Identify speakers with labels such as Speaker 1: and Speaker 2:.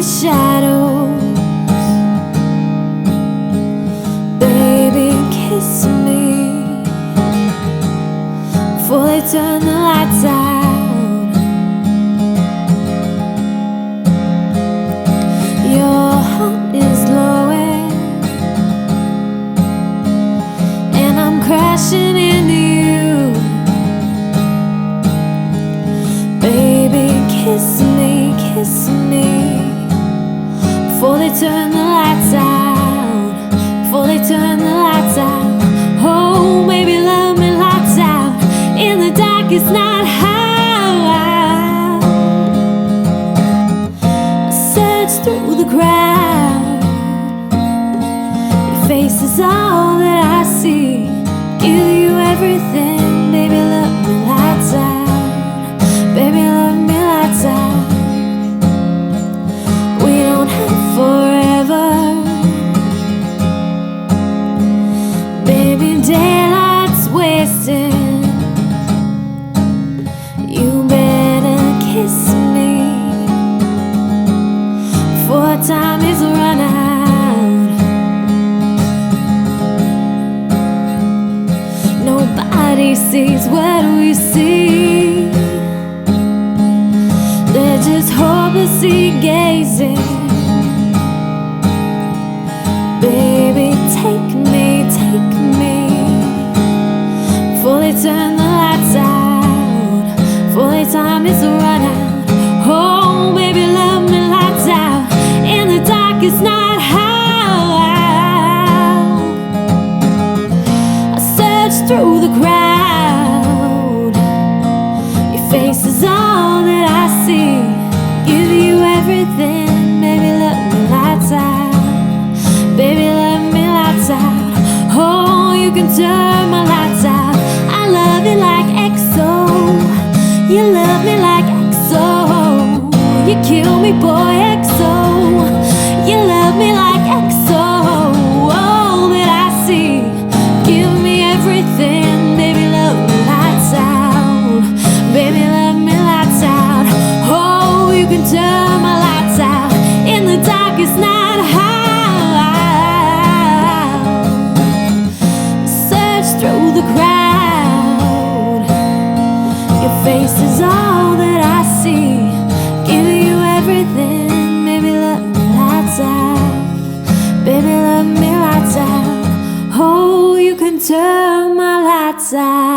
Speaker 1: the shadows. Baby, kiss me before they turn the lights out. Your heart is glowing and I'm crashing into you. Baby, kiss me before they turn the lights out. Before they turn the lights out. Oh, baby, love me lights out in the darkest night. How I search through the crowd. Your face is all that I see. Give you everything, baby, love me lights out. Baby, love me lights out. We don't have forever. Baby, daylight's wasting. You better kiss me before time is run out. Nobody sees what we see. They're just hopelessly gazing. Baby, take me before they turn the lights out. Before the time is run out. Oh, baby, love me lights out in the darkest night. How I search through the crowd. Your face is all that I see. Give you everything, baby, love me lights out. Baby, love me lights out. Oh, you can turn my lights out. I love you like XO. You love me like XO. You kill me, boy, XO. You love me like XO. All that I see. Give me everything, baby, love me lights out. Baby, love me lights out. Oh, you can turn my lights out in the darkest night. Through the crowd, your face is all that I see. Give you everything, baby, love me lights out. Baby, love me lights out. Oh, you can turn my lights out.